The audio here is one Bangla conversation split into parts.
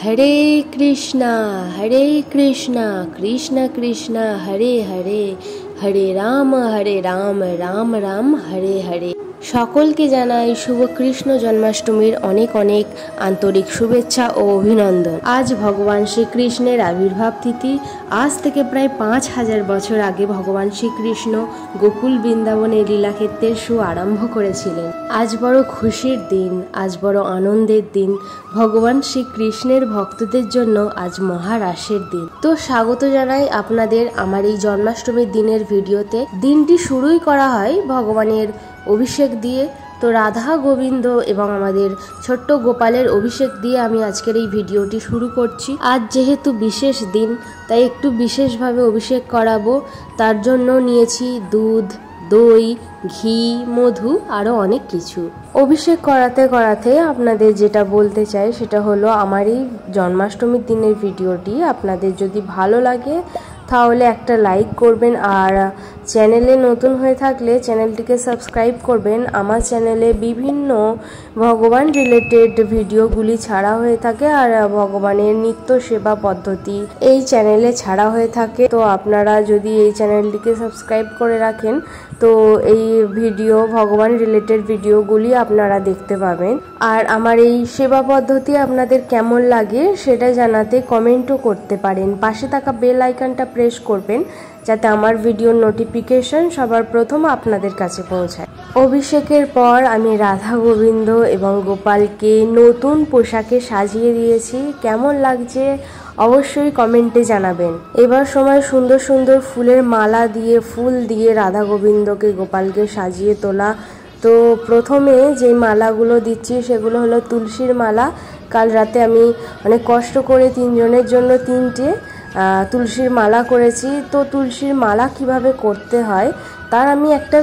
हरे कृष्णा कृष्ण कृष्ण हरे हरे हरे राम राम राम हरे हरे। সকলকে জানাই শুভ কৃষ্ণ জন্মাষ্টমীর অনেক অনেক আন্তরিক শুভেচ্ছা ও অভিনন্দন। আজ ভগবান শ্রীকৃষ্ণের আবির্ভাব তিথি। আজ থেকে প্রায় 5000 বছর আগে ভগবান শ্রীকৃষ্ণ গোকুল বৃন্দাবনে লীলাক্ষেত্রের শো আরম্ভ করেছিলেন। আজ বড় খুশির দিন, আজ বড় আনন্দের দিন। ভগবান শ্রীকৃষ্ণের ভক্তদের জন্য আজ মহারাসের দিন। তো স্বাগত জানাই আপনাদের আমার এই জন্মাষ্টমীর দিনের ভিডিওতে। দিনটি শুরুই করা হয় ভগবানের অভিষেক দিয়ে। তো রাধা গোবিন্দ এবং আমাদের ছোট্ট গোপালের অভিষেক দিয়ে আমি আজকের এই ভিডিওটি শুরু করছি। আজ যেহেতু বিশেষ দিন, তাই একটু বিশেষভাবে অভিষেক করাবো। তার জন্য নিয়েছি দুধ, দই, ঘি, মধু, আরও অনেক কিছু। অভিষেক করাতে করাতে আপনাদের যেটা বলতে চাই সেটা হলো, আমার এই জন্মাষ্টমীর দিনের ভিডিওটি আপনাদের যদি ভালো লাগে তাহলে একটা লাইক করবেন, আর চ্যানেলে নতুন হয়ে থাকলে চ্যানেলটিকে সাবস্ক্রাইব করবেন। আমার চ্যানেলে বিভিন্ন ভগবান রিলেটেড ভিডিওগুলি ছাড়া হয়ে থাকে, আর ভগবানের নিত্য সেবা পদ্ধতি এই চ্যানেলে ছাড়া হয়ে থাকে। তো আপনারা যদি এই চ্যানেলটিকে সাবস্ক্রাইব করে রাখেন তো এই ভিডিও, ভগবান রিলেটেড ভিডিওগুলি আপনারা দেখতে পাবেন। আর আমার এই সেবা পদ্ধতি আপনাদের কেমন লাগে সেটা জানাতে কমেন্টও করতে পারেন। পাশে থাকা বেল আইকনটা প্রেস করবেন যাতে আমার ভিডিওর নোটিফিকেশন সবার প্রথম আপনাদের কাছে পৌঁছায়। অভিষেকের পর আমি রাধা গোবিন্দ এবং গোপালকে নতুন পোশাকে সাজিয়ে দিয়েছি। কেমন লাগছে অবশ্যই কমেন্টে জানাবেন। এবার সময় সুন্দর সুন্দর ফুলের মালা দিয়ে, ফুল দিয়ে রাধা গোবিন্দকে, গোপালকে সাজিয়ে তোলা। তো প্রথমে যে মালাগুলো দিচ্ছি সেগুলো হলো তুলসীর মালা। কাল রাতে আমি অনেক কষ্ট করে 3 জনের জন্য 3টে তুলসীর মালা করেছি। তো তুলসীর মালা কিভাবে করতে হয় তার আমি একটা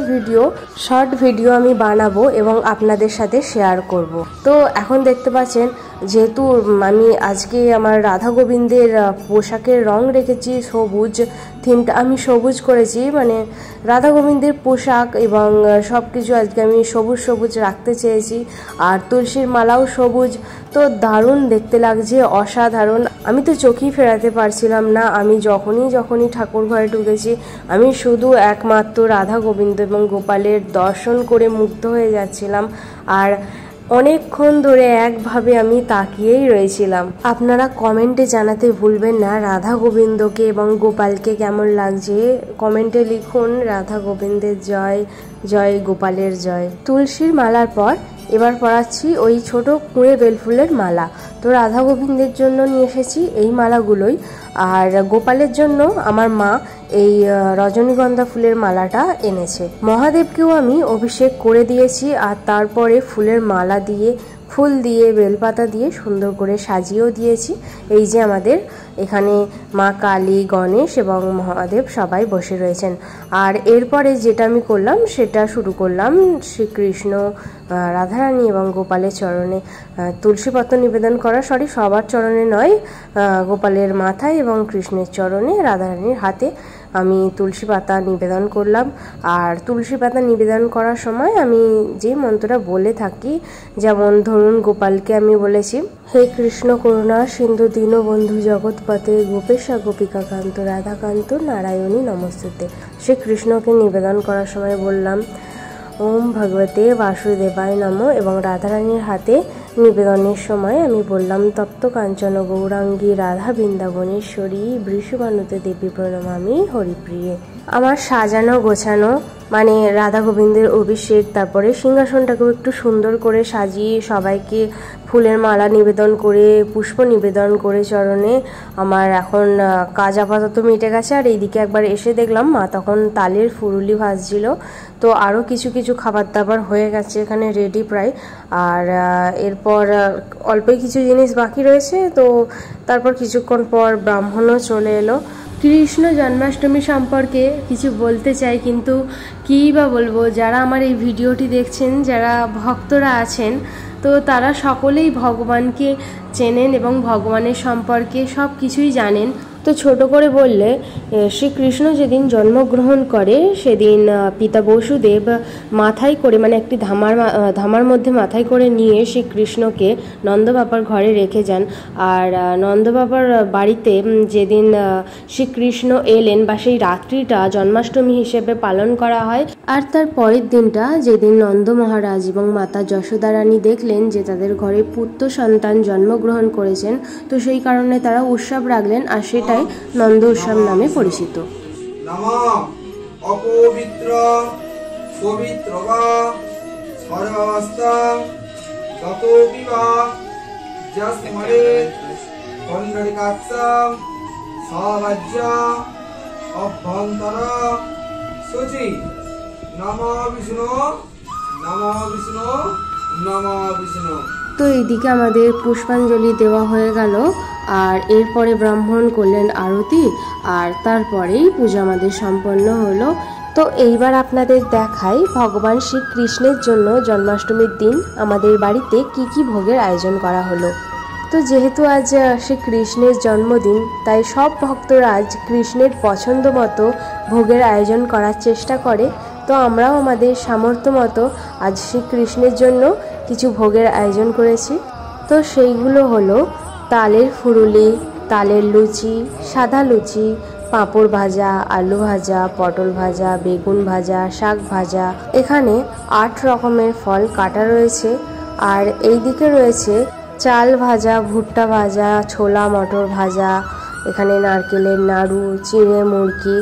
শর্ট ভিডিও আমি বানাবো এবং আপনাদের সাথে শেয়ার করব। তো এখন দেখতে পাচ্ছেন, যেহেতু আমি আজকে আমার রাধা গোবিন্দের পোশাকের রং রেখেছি সবুজ, থিমটা আমি সবুজ করেছি, মানে রাধা গোবিন্দের পোশাক এবং সব কিছু আজকে আমি সবুজ সবুজ রাখতে চেয়েছি। আর তুলসীর মালাও সবুজ। তো দারুণ দেখতে লাগছে, অসাধারণ। আমি তো চোখই ফেরাতে পারছিলাম না। আমি যখনই ঠাকুর ঘরে ঢুকেছি আমি শুধু একমাত্র রাধা গোবিন্দ এবং গোপালের দর্শন করে মুগ্ধ হয়ে যাচ্ছিলাম, আর অনেকক্ষণ ধরে একভাবে আমি তাকিয়েই রয়েছিলাম। আপনারা কমেন্টে জানাতে ভুলবেন না রাধা গোবিন্দকে এবং গোপালকে কেমন লাগছে। কমেন্টে লিখুন রাধা গোবিন্দের জয়, জয় গোপালের জয়। তুলসীর মালার পর এবার পরাচ্ছি ওই ছোট কুঁড়ে বেলফুলের মালা। তো রাধা গোবিন্দের জন্য নিয়ে এসেছি এই মালাগুলোই, আর গোপালের জন্য আমার মা এই রজনীগন্ধা ফুলের মালাটা এনেছে। মহাদেবকেও আমি অভিষেক করে দিয়েছি, আর তারপরে ফুলের মালা দিয়ে, ফুল দিয়ে, বেলপাতা দিয়ে সুন্দর করে সাজিয়েও দিয়েছি। এই যে আমাদের এখানে মা কালী, গণেশ এবং মহাদেব সবাই বসে রয়েছেন। আর এরপরে যেটা আমি করলাম সেটা শুরু করলাম শ্রীকৃষ্ণ, রাধারানী এবং গোপালের চরণে তুলসীপত্র নিবেদন করা। সবার চরণে নয়, গোপালের মাথায় এবং কৃষ্ণের চরণে, রাধারানীর হাতে আমি তুলসী পাতা নিবেদন করলাম। আর তুলসী পাতা নিবেদন করার সময় আমি যে মন্ত্রটা বলে থাকি, যেমন ধরুন গোপালকে আমি বলেছি, হে কৃষ্ণ করুণা সিন্ধু দীনবন্ধু জগৎপতে গোপেশা গোপিকা কান্ত রাধাকান্ত নারায়ণী নমস্তুতে। সে কৃষ্ণকে নিবেদন করার সময় বললাম ওম ভগবতে বাসুদেবায় নমঃ, এবং রাধারানীর হাতে নিবেদনের সময় আমি বললাম তপ্ত কাঞ্চন গৌরাঙ্গী রাধা বৃন্দাবনেশ্বরী বৃষভানুতে দেবী প্রণমামি হরিপ্রিয়ে। আমার সাজানো গোছানো, মানে রাধা গোবিন্দের অভিষেক, তারপরে সিংহাসনটাকেও একটু সুন্দর করে সাজিয়ে সবাইকে ফুলের মালা নিবেদন করে, পুষ্প নিবেদন করে চরণে আমার এখন কাজ আপাতত মিটে গেছে। আর এইদিকে একবার এসে দেখলাম মা তখন তালের ফুরুলি ভাজছিল। তো আরও কিছু খাবার দাবার হয়ে গেছে এখানে রেডি প্রায়। আর এরপর অল্পই কিছু জিনিস বাকি রয়েছে। তো তারপর কিছুক্ষণ পর ব্রাহ্মণও চলে এলো। কৃষ্ণ জন্মাষ্টমী সম্পর্কে কিছু বলতে চাই, কিন্তু কী বা বলবো, যারা আমার এই ভিডিওটি দেখছেন, যারা ভক্তরা আছেন, তো তারা সকলেই ভগবানকে চেনেন এবং ভগবানের সম্পর্কে সব কিছুই জানেন। তো ছোট করে বললে শ্রীকৃষ্ণ যেদিন জন্মগ্রহণ করে সেদিন পিতা বসুদেব মাথায় করে মানে একটি ধামার মধ্যে মাথায় করে নিয়ে শ্রীকৃষ্ণকে নন্দবাবার ঘরে রেখে যান। আর নন্দবাবার বাড়িতে যেদিন শ্রীকৃষ্ণ এলেন বা সেই রাত্রিটা জন্মাষ্টমী হিসেবে পালন করা হয়। আর তার পরের দিনটা যেদিন নন্দ মহারাজ এবং মাতা যশোদা রানী দেখলেন যে তাদের ঘরে পুত্র সন্তান জন্মগ্রহণ করেছেন, তো সেই কারণে তারা উৎসব রাখলেন, আর সেটাই নন্দ উৎসব নামে পরিচিত। অপবিত্র পবিত্র বা সর্বাবস্থা ততোপি বা যস্মরে পুণ্ডরিকাক্ষং সবাজ্য অভ্যন্তর শুচি নমো বিষ্ণু নমো বিষ্ণু নমো বিষ্ণু। তো এইদিকে আমাদের পুষ্পাঞ্জলি দেওয়া হয়ে গেল, আর এরপরে ব্রাহ্মণ করলেন আরতি, আর তারপরেই পূজা আমাদের সম্পন্ন হলো। তো এইবার আপনাদের দেখাই ভগবান শ্রীকৃষ্ণের জন্য জন্মাষ্টমীর দিন আমাদের বাড়িতে কি কি ভোগের আয়োজন করা হলো। তো যেহেতু আজ শ্রীকৃষ্ণের জন্মদিন, তাই সব ভক্তরা আজ কৃষ্ণের পছন্দ মতো ভোগের আয়োজন করার চেষ্টা করে। তো আমরাও আমাদের সামর্থ্য মতো আজ শ্রীকৃষ্ণের জন্য কিছু ভোগের আয়োজন করেছি। তো সেইগুলো হলো তালের ফুরুলি, তালের লুচি, সাদা লুচি, পাঁপড় ভাজা, আলু ভাজা, পটল ভাজা, বেগুন ভাজা, শাক ভাজা। এখানে 8 রকমের ফল কাটা রয়েছে। আর এই দিকে রয়েছে চাল ভাজা, ভুট্টা ভাজা, ছোলা মটর ভাজা, এখানে নারকেলের নাড়ু, চিঁড়ে মুরগি,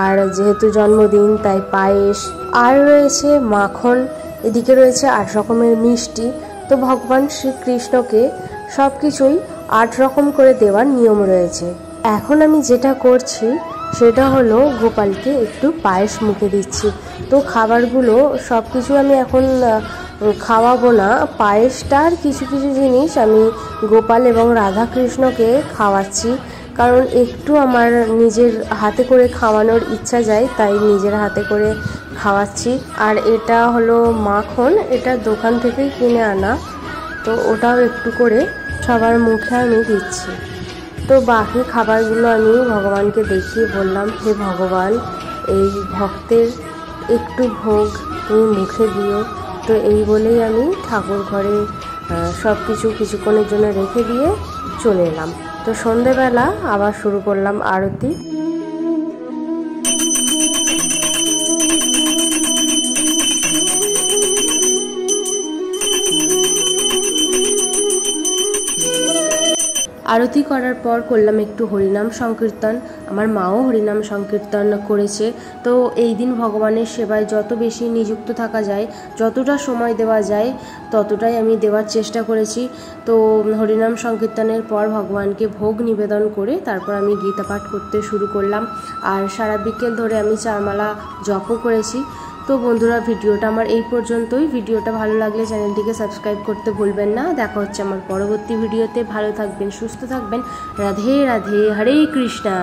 আর যেহেতু জন্মদিন তাই পায়েস, আর রয়েছে মাখন। এদিকে রয়েছে 8 রকমের মিষ্টি। তো ভগবান শ্রীকৃষ্ণকে সব কিছুই 8 রকম করে দেওয়ার নিয়ম রয়েছে। এখন আমি যেটা করছি সেটা হলো গোপালকে একটু পায়েস মুখে দিচ্ছি। তো খাবারগুলো সব কিছু আমি এখন খাওয়াবো না, পায়েসটার কিছু কিছু জিনিস আমি গোপাল এবং রাধাকৃষ্ণকে খাওয়াচ্ছি, কারণ একটু আমার নিজের হাতে করে খাওয়ানোর ইচ্ছা যায়, তাই নিজের হাতে করে খাওয়াচ্ছি। আর এটা হলো মাখন, এটা দোকান থেকেই কিনে আনা, তো ওটাও একটু করে সবার মুখে আমি দিচ্ছি। তো বাকি খাবারগুলো আমি ভগবানকে দেখিয়ে বললাম, হে ভগবান, এই ভক্তের একটু ভোগ তুমি মুখে দিও। তো এই বলেই আমি ঠাকুর ঘরে সব কিছু কিছুক্ষণের জন্য রেখে দিয়ে চলে এলাম। তো সন্ধেবেলা আবার শুরু করলাম আরতি। আরতি করার পর করলাম একটু হরিনাম সংকীর্তন। আমার মাও হরিনাম সংকীর্তন করেছে। তো এই দিন ভগবানের সেবায় যত বেশি নিযুক্ত থাকা যায়, যতটা সময় দেওয়া যায় ততটাই আমি দেওয়ার চেষ্টা করেছি। তো হরিনাম সংকীর্তনের পর ভগবানকে ভোগ নিবেদন করে তারপর আমি গীতা পাঠ করতে শুরু করলাম। আর সারা বিকেল ধরে আমি 4 মালা জপও করেছি। তো বন্ধুরা, ভিডিওটা আমার এই পর্যন্তই। ভিডিওটা ভালো লাগলে চ্যানেলটিকে সাবস্ক্রাইব করতে ভুলবেন না। দেখা হচ্ছে আমার পরবর্তী ভিডিওতে। ভালো থাকবেন, সুস্থ থাকবেন। রাধে রাধে, হরে কৃষ্ণা।